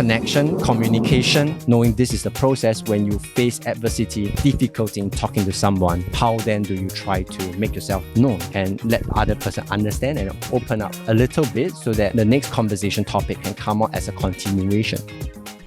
connection, communication, knowing this is the process when you face adversity, difficulty in talking to someone. How then do you try to make yourself known and let the other person understand and open up a little bit so that the next conversation topic can come out as a continuation.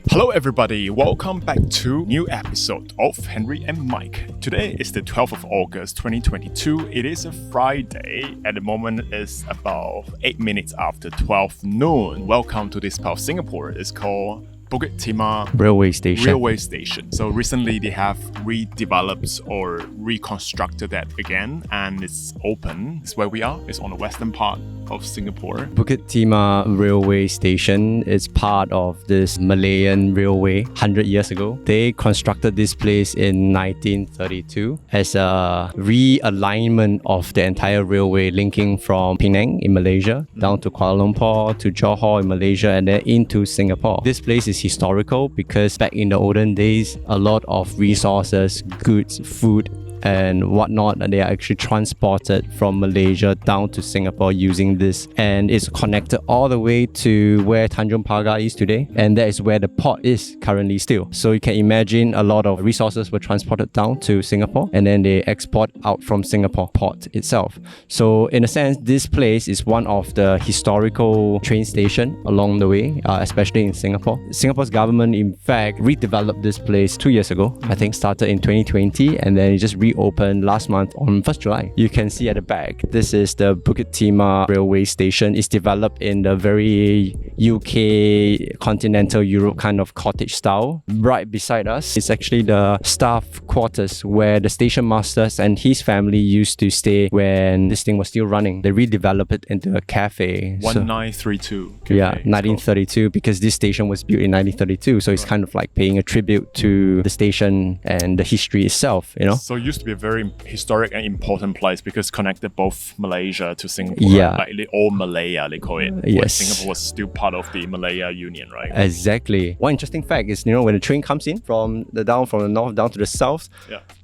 Hello everybody, welcome back to new episode of Henri and Mike. Today is the 12th of August 2022. It is a Friday. At the moment it's about 8 minutes after 12 noon. Welcome to this part of Singapore. It's called Bukit Timah Railway Station. So recently they have redeveloped or reconstructed that again and it's open. It's where we are. It's on the western part of Singapore. Bukit Timah Railway Station is part of this Malayan railway 100 years ago. They constructed this place in 1932 as a realignment of the entire railway linking from Penang in Malaysia down to Kuala Lumpur to Johor in Malaysia and then into Singapore. This place is historical because back in the olden days, a lot of resources, goods, food, and whatnot, they are actually transported from Malaysia down to Singapore using this, and it's connected all the way to where Tanjung Pagar is today, and that is where the port is currently still. So you can imagine a lot of resources were transported down to Singapore and then they export out from Singapore port itself. So in a sense, this place is one of the historical train station along the way, especially in Singapore. Singapore's government in fact redeveloped this place 2 years ago. I think started in 2020 and then it just reopened last month on 1st July. You can see at the back, this is the Bukit Timah Railway Station. It's developed in the very UK, continental Europe kind of cottage style. Right beside us is actually the staff quarters where the station masters and his family used to stay when this thing was still running. They redeveloped it into a cafe. 1932. Yeah, 1932 because this station was built in 1932. So it's kind of like paying a tribute to the station and the history itself, you know? So it used to be a very historic and important place because connected both Malaysia to Singapore. Yeah. Like the old Malaya, they call it. Yes. Where Singapore was still part of the Malaya Union, right? Exactly. One interesting fact is, when the train comes in from the north down to the south,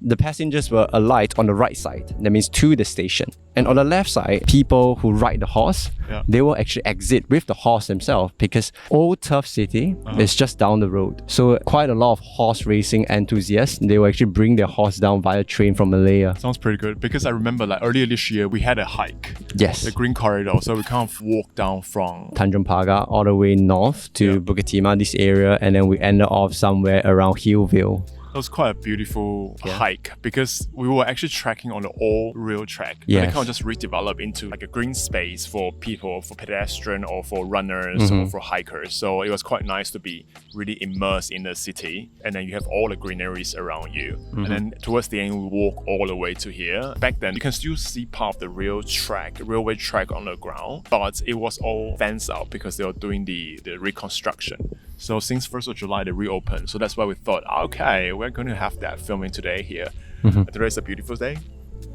the passengers will alight on the right side. That means to the station. And on the left side, people who ride the horse, they will actually exit with the horse themselves because Old Turf City is just down the road. So quite a lot of horse racing enthusiasts, they will actually bring their horse down via train from Malaya. Sounds pretty good because I remember like earlier this year, we had a hike. Yes. The Green Corridor. So we kind of walked down from Tanjung Pagar all the way north to Bukit Timah, this area, and then we ended off somewhere around Hillville. It was quite a beautiful hike because we were actually trekking on the old rail track. Yes. But they kind of just redeveloped into like a green space for people, for pedestrian or for runners or for hikers. So it was quite nice to be really immersed in the city. And then you have all the greeneries around you. And then towards the end, we walk all the way to here. Back then, you can still see part of the railway track on the ground. But it was all fenced out because they were doing the reconstruction. So since 1st of July, they reopened. So that's why we thought, okay, we're going to have that filming today here. Today is a beautiful day.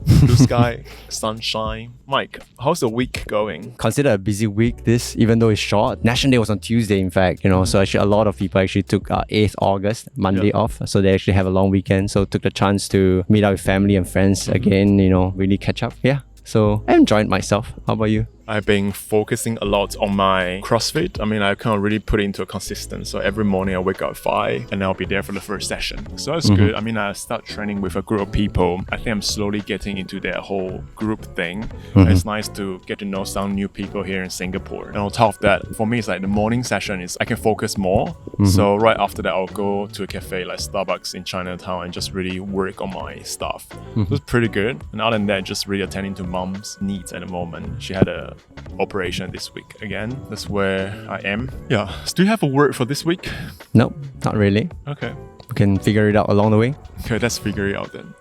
Blue sky, sunshine. Mike, how's the week going? Consider a busy week this, even though it's short. National Day was on Tuesday, in fact, so actually a lot of people actually took 8th August, Monday off. So they actually have a long weekend. So took the chance to meet up with family and friends again, really catch up. Yeah. So I enjoyed myself. How about you? I've been focusing a lot on my CrossFit. I mean, I can't really put it into a consistent. So every morning I wake up at 5 and I'll be there for the first session. So that's good. I mean, I start training with a group of people. I think I'm slowly getting into that whole group thing. It's nice to get to know some new people here in Singapore. And on top of that, for me, it's like the morning session is I can focus more. So right after that, I'll go to a cafe like Starbucks in Chinatown and just really work on my stuff. So it's pretty good. And other than that, just really attending to mom's needs at the moment. She had a operation this week again. That's where I am. Yeah. So do you have a word for this week? Nope, not really. Okay. We can figure it out along the way. Okay, let's figure it out then.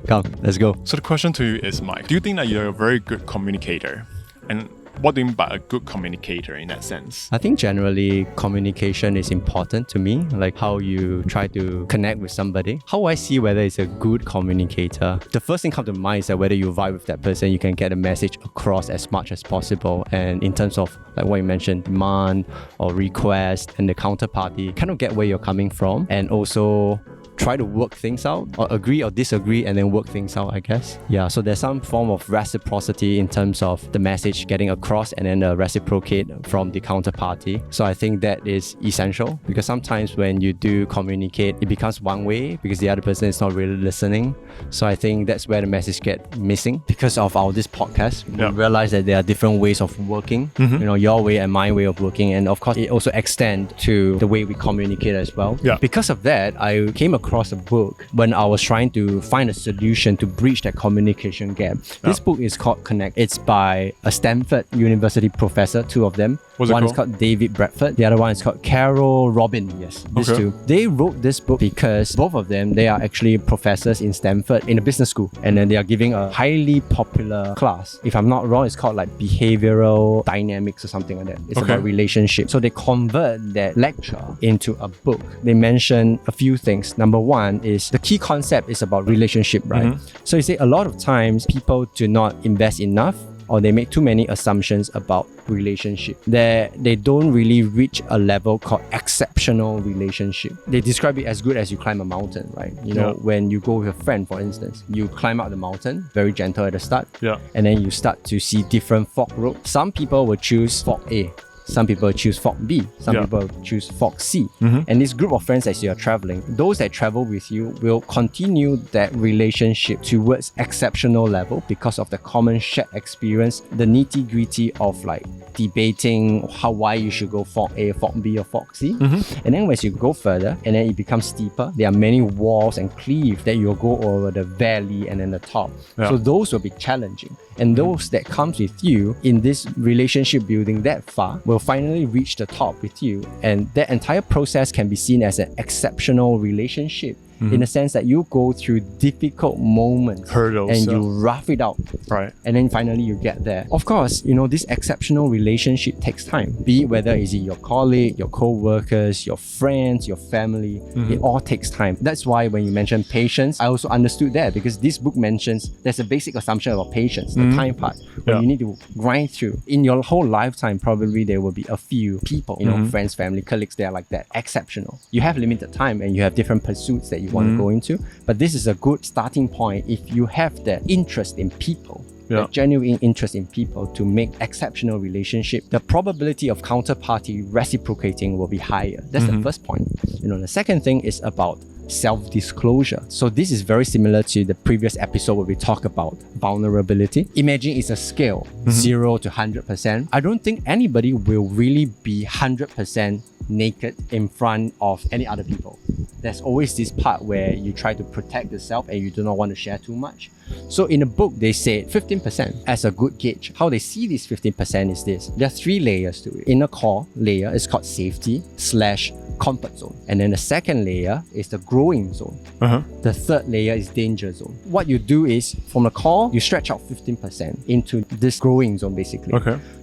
Come, let's go. So the question to you is, Mike, do you think that you're a very good communicator? And what do you mean by a good communicator in that sense? I think generally communication is important to me, like how you try to connect with somebody. How I see whether it's a good communicator, the first thing comes to mind is that whether you vibe with that person, you can get a message across as much as possible. And in terms of like what you mentioned, demand or request and the counterparty, kind of get where you're coming from and also try to work things out, or agree or disagree and then work things out, I guess. Yeah, so there's some form of reciprocity in terms of the message getting across and then the reciprocate from the counterparty. So I think that is essential, because sometimes when you do communicate, it becomes one way because the other person is not really listening. So I think that's where the message get missing. Because of this podcast, we realize that there are different ways of working, you know, your way and my way of working. And of course, it also extends to the way we communicate as well. Yeah. Because of that, I came across a book when I was trying to find a solution to bridge that communication gap. This book is called Connect. It's by a Stanford University professor, two of them. One is called David Bradford. The other one is called Carole Robin. Yes, these two. They wrote this book because both of them, they are actually professors in Stanford in a business school. And then they are giving a highly popular class. If I'm not wrong, it's called like behavioral dynamics or something like that. It's about relationships. So they convert that lecture into a book. They mention a few things. Number one is the key concept is about relationship, right? So you say a lot of times people do not invest enough, or they make too many assumptions about relationship. They don't really reach a level called exceptional relationship. They describe it as good as you climb a mountain, right? You know, when you go with a friend, for instance, you climb up the mountain, very gentle at the start, and then you start to see different fork roads. Some people will choose fork A. Some people choose fork B, some people choose fork C. And this group of friends, as you are traveling, those that travel with you will continue that relationship towards exceptional level because of the common shared experience, the nitty gritty of like debating why you should go fork A, fork B, or fork C. And then as you go further, and then it becomes steeper, there are many walls and cliffs that you'll go over the valley and then the top. So those will be challenging. And those that comes with you in this relationship building that far will finally reach the top with you. And that entire process can be seen as an exceptional relationship. In the sense that you go through difficult moments, hurdles, and you rough it out, right? And then finally you get there. Of course, you know, this exceptional relationship takes time. Be it whether it's your colleague, your co-workers, your friends, your family, it all takes time. That's why when you mention patience, I also understood that, because this book mentions there's a basic assumption about patience, the time part, where you need to grind through. In your whole lifetime, probably there will be a few people, you know, friends, family, colleagues, they are like that, exceptional. You have limited time and you have different pursuits that you want to go into, but this is a good starting point if you have that interest in people, that genuine interest in people to make exceptional relationship. The probability of counterparty reciprocating will be higher. That's the first point. You know, the second thing is about self-disclosure. So this is very similar to the previous episode where we talk about vulnerability. Imagine it's a scale, 0 to 100%. I don't think anybody will really be 100% naked in front of any other people. There's always this part where you try to protect yourself and you do not want to share too much. So in the book, they say 15% as a good gauge. How they see this 15% is this. There are 3 layers to it. Inner core layer is called safety / comfort zone. And then the second layer is the growing zone. The third layer is danger zone. What you do is, from the core, you stretch out 15% into this growing zone, basically.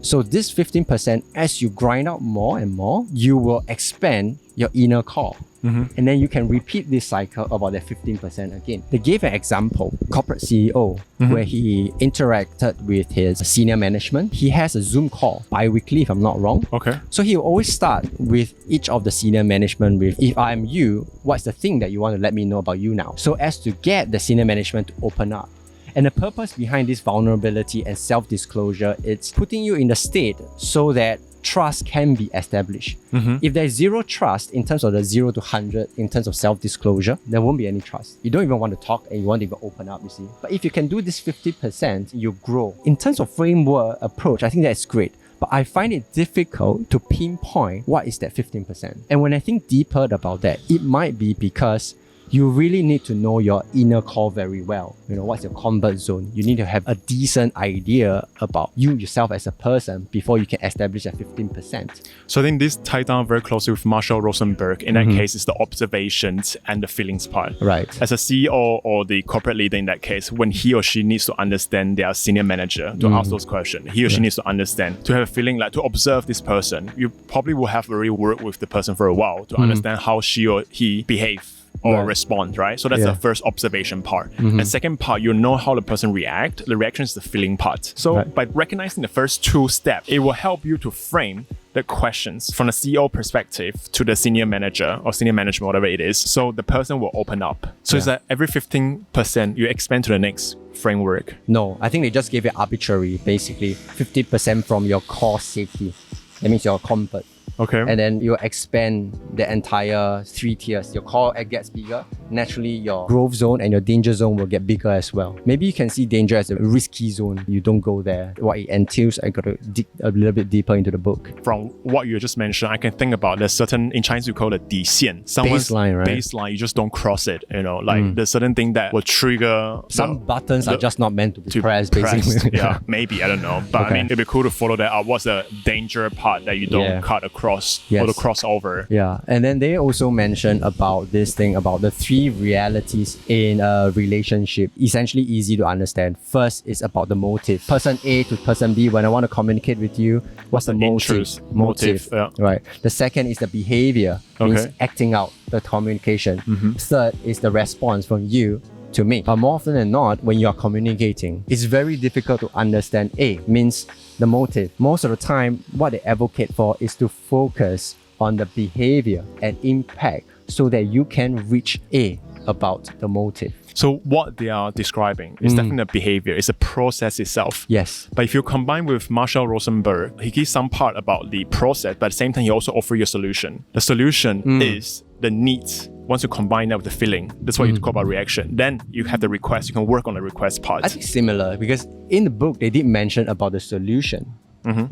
So this 15%, as you grind out more and more, you will expand your inner core. And then you can repeat this cycle about that 15% again. They gave an example, corporate CEO, where he interacted with his senior management. He has a Zoom call bi-weekly, if I'm not wrong. So he will always start with each of the senior management with, if I'm you, what's the thing that you want to let me know about you now? So as to get the senior management to open up. And the purpose behind this vulnerability and self-disclosure, it's putting you in the state so that trust can be established. If there's zero trust in terms of the 0 to 100 in terms of self-disclosure, there won't be any trust. You don't even want to talk and you won't even open up, you see. But if you can do this 50%, you grow. In terms of framework approach, I think that's great. But I find it difficult to pinpoint what is that 15%. And when I think deeper about that, it might be because you really need to know your inner core very well. You know, what's your comfort zone? You need to have a decent idea about you yourself as a person before you can establish that 15%. So I think this ties down very closely with Marshall Rosenberg. In that case, it's the observations and the feelings part. Right. As a CEO or the corporate leader in that case, when he or she needs to understand their senior manager to ask those questions, he or she needs to understand, to have a feeling like to observe this person. You probably will have already worked with the person for a while to understand how she or he behaves or respond, right? So that's the first observation part. And second part, you know how the person react. The reaction is the feeling part. So by recognizing the first two steps, it will help you to frame the questions from the CEO perspective to the senior manager or senior management, whatever it is. So the person will open up. So it's that every 15% you expand to the next framework. No, I think they just gave it arbitrary, basically 50% from your core safety. That means your comfort. Okay. And then you expand the entire 3 tiers. Your core gets bigger. Naturally, your growth zone and your danger zone will get bigger as well. Maybe you can see danger as a risky zone. You don't go there. What it entails, I got to dig a little bit deeper into the book. From what you just mentioned, I can think about there's certain, in Chinese we call it 底线. Someone's baseline, right? Baseline, you just don't cross it. You know, like there's certain thing that will trigger. Some buttons are just not meant to be pressed, basically. Yeah, maybe, I don't know. But I mean, it'd be cool to follow that up. What's the danger part that you don't cut across or the crossover? Yeah, and then they also mentioned about this thing about the 3 realities in a relationship. Essentially easy to understand. First is about the motive. Person A to person B, when I want to communicate with you, what's the motive? Yeah. Right. The second is the behavior, means acting out the communication. Third is the response from you to me. But more often than not, when you are communicating, it's very difficult to understand A, means the motive. Most of the time, what they advocate for is to focus on the behavior and impact so that you can reach A about the motive. So what they are describing is definitely a behavior. It's a process itself. Yes. But if you combine with Marshall Rosenberg, he gives some part about the process, but at the same time, he also offers you a solution. The solution is the needs. Once you combine that with the feeling, that's what you call about reaction. Then you have the request. You can work on the request part. I think similar, because in the book, they did mention about the solution.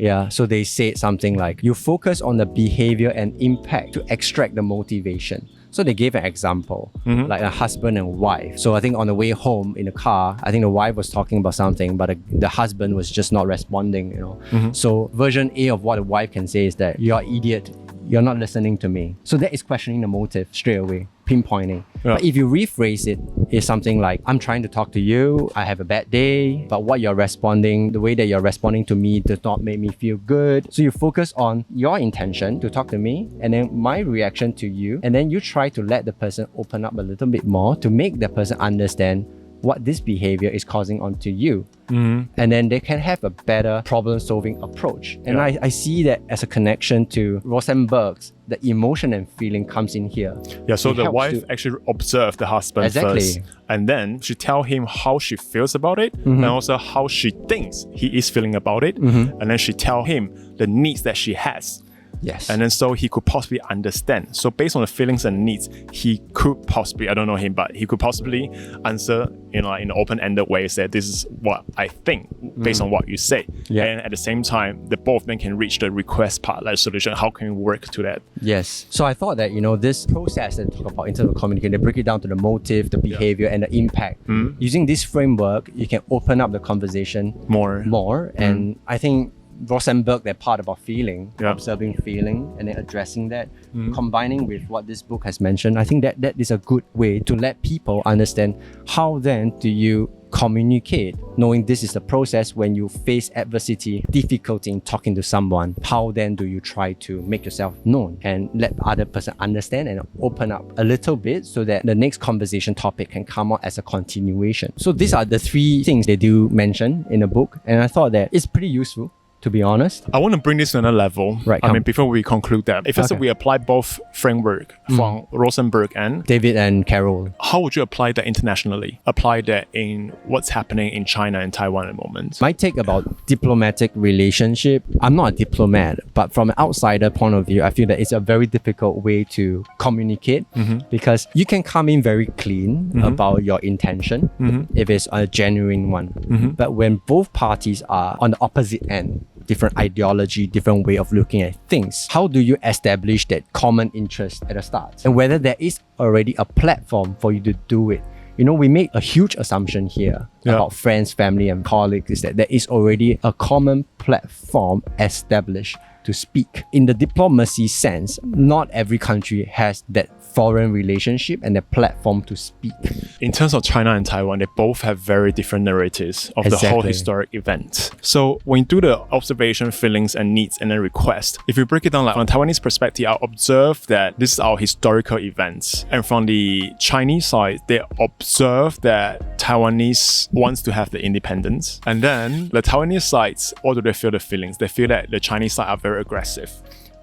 Yeah, so they said something like, you focus on the behavior and impact to extract the motivation. So they gave an example, like a husband and wife. So I think on the way home in the car, I think the wife was talking about something, but the husband was just not responding, you know. So version A of what the wife can say is that, you're an idiot, you're not listening to me. So that is questioning the motive straight away, pinpointing. But if you rephrase it, it's something like, I'm trying to talk to you, I have a bad day, but what you're responding, the way that you're responding to me does not make me feel good. So you focus on your intention to talk to me, and then my reaction to you, and then you try to let the person open up a little bit more to make the person understand what this behavior is causing onto you. And then they can have a better problem-solving approach. And I see that as a connection to Rosenberg's, the emotion and feeling comes in here. Yeah, so the wife actually observed the husband first. And then she tell him how she feels about it, and also how she thinks he is feeling about it. And then she tell him the needs that she has. Yes. And then so he could possibly understand. So based on the feelings and needs, he could possibly, I don't know him, but he could possibly answer in an open-ended way, say, this is what I think based on what you say. And at the same time, the both of them can reach the request part, like solution. How can we work to that? Yes. So I thought that, this process that they talk about in terms of communication, they break it down to the motive, the behavior, and the impact. Using this framework, you can open up the conversation more. And I think Rosenberg, that part about feeling, observing feeling, and then addressing that, combining with what this book has mentioned, I think that is a good way to let people understand how then do you communicate, knowing this is the process when you face adversity, difficulty in talking to someone. How then do you try to make yourself known and let the other person understand and open up a little bit so that the next conversation topic can come out as a continuation. So these are the 3 things they do mention in the book, and I thought that it's pretty useful, to be honest. I want to bring this to another level. Right. I mean, before we conclude that, if let's say we apply both framework from Rosenberg and David and Carole, how would you apply that internationally? Apply that in what's happening in China and Taiwan at the moment? My take about diplomatic relationship, I'm not a diplomat, but from an outsider point of view, I feel that it's a very difficult way to communicate because you can come in very clean about your intention if it's a genuine one. But when both parties are on the opposite end, different ideology, different way of looking at things, how do you establish that common interest at the start? And whether there is already a platform for you to do it. We make a huge assumption here about friends, family, and colleagues is that there is already a common platform established to speak. In the diplomacy sense, not every country has that foreign relationship and the platform to speak. In terms of China and Taiwan, they both have very different narratives of the whole historic event. So when you do the observation, feelings and needs and then request, if you break it down like from a Taiwanese perspective, I'll observe that this is our historical events. And from the Chinese side, they observe that Taiwanese wants to have the independence. And then the Taiwanese sides, although they feel the feelings, they feel that the Chinese side are very aggressive.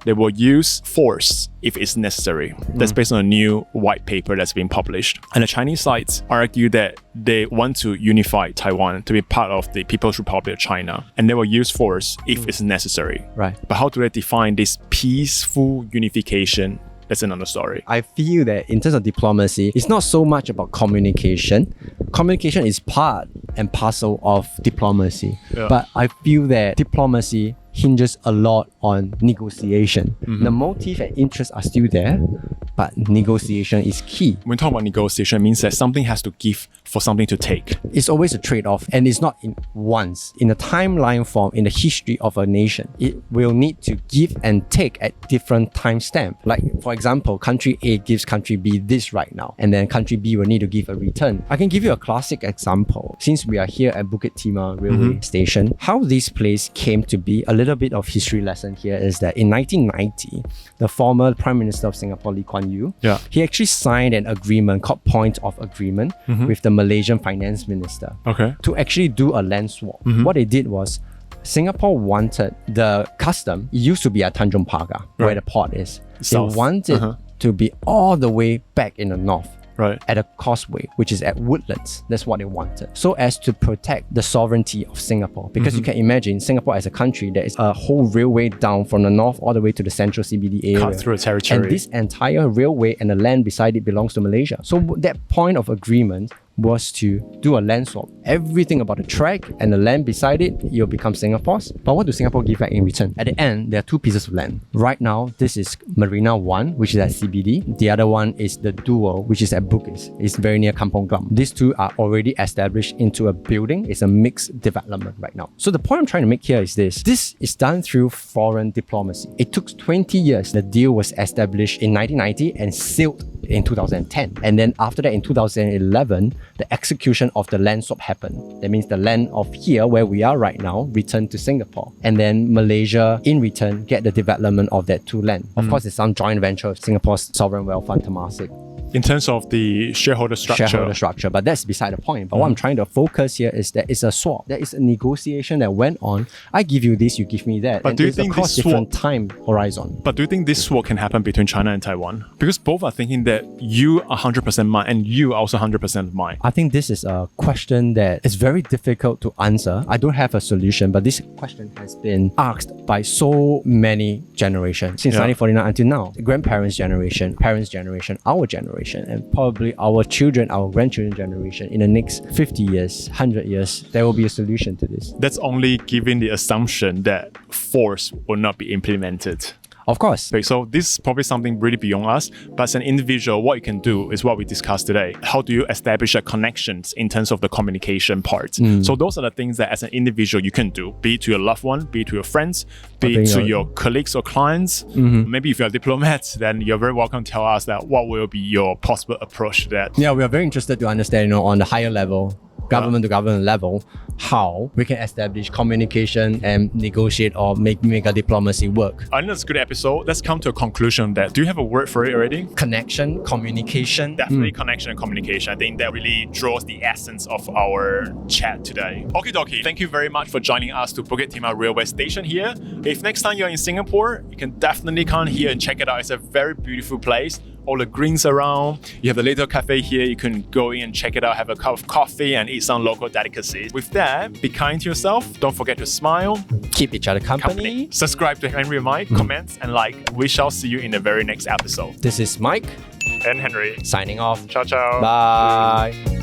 They will use force if it's necessary. That's based on a new white paper that's been published. And the Chinese sides argue that they want to unify Taiwan to be part of the People's Republic of China. And they will use force if it's necessary. Right. But how do they define this peaceful unification? That's another story. I feel that in terms of diplomacy, it's not so much about communication. Communication is part and parcel of diplomacy. Yeah. But I feel that diplomacy hinges a lot on negotiation. The motive and interest are still there, but negotiation is key. When talking about negotiation, it means that something has to give for something to take. It's always a trade-off, and it's not in once. In a timeline form, in the history of a nation, it will need to give and take at different timestamp. Like, for example, country A gives country B this right now, and then country B will need to give a return. I can give you a classic example. Since we are here at Bukit Timah Railway Station, how this place came to be, a little bit of history lesson here is that in 1990, the former Prime Minister of Singapore, Lee Kuan Yew, he actually signed an agreement called Point of Agreement with the Malaysian Finance Minister to actually do a land swap. What they did was, Singapore wanted the custom, it used to be at Tanjong Pagar, where the port is. South. They wanted to be all the way back in the north. At a causeway, which is at Woodlands. That's what they wanted. So as to protect the sovereignty of Singapore. Because you can imagine Singapore as a country, there is a whole railway down from the north all the way to the central CBD area. Cut through a territory. And this entire railway and the land beside it belongs to Malaysia. So that point of agreement was to do a land swap. Everything about the track and the land beside it, it'll become Singapore's. But what do Singapore give back in return? At the end, there are two pieces of land. Right now, this is Marina 1, which is at CBD. The other one is the Duo, which is at Bugis. It's very near Kampong Glam. These two are already established into a building. It's a mixed development right now. So the point I'm trying to make here is this. This is done through foreign diplomacy. It took 20 years. The deal was established in 1990 and sealed in 2010. And then after that, in 2011, the execution of the land swap happened. That means the land of here, where we are right now, returned to Singapore. And then Malaysia, in return, get the development of that two land. Of course, there's some joint venture of Singapore's Sovereign Wealth Fund, Temasek. In terms of the shareholder structure. But that's beside the point. But what I'm trying to focus here is that it's a swap. There is a negotiation that went on. I give you this, you give me that. But and do you think across this different time horizon? But do you think this swap can happen between China and Taiwan? Because both are thinking that you are 100% mine and you are also 100% mine. I think this is a question that is very difficult to answer. I don't have a solution, but this question has been asked by so many generations since 1949 until now. The grandparents' generation, parents' generation, our generation, and probably our children, our grandchildren generation. In the next 50 years, 100 years, there will be a solution to this. That's only given the assumption that force will not be implemented. Of course. Okay, so this is probably something really beyond us, but as an individual, what you can do is what we discussed today. How do you establish a connections in terms of the communication part? So those are the things that as an individual you can do, be it to your loved one, be it to your friends, be it to your colleagues or clients. Maybe if you're a diplomat, then you're very welcome to tell us that what will be your possible approach to that. Yeah, we are very interested to understand, on the higher level, government to government level, how we can establish communication and negotiate or make a diplomacy work. I think that's a good episode. Let's come to a conclusion that, do you have a word for it already? Connection, communication. Definitely connection and communication. I think that really draws the essence of our chat today. Okie dokie. Thank you very much for joining us to Bukit Timah Railway Station here. If next time you're in Singapore, you can definitely come here and check it out. It's a very beautiful place. All the greens around. You have the little cafe here. You can go in and check it out, have a cup of coffee and eat some local delicacies. With that, be kind to yourself. Don't forget to smile. Keep each other company. Subscribe to Henri Mike, comment and like. We shall see you in the very next episode. This is Mike and Henry signing off. Ciao, ciao. Bye.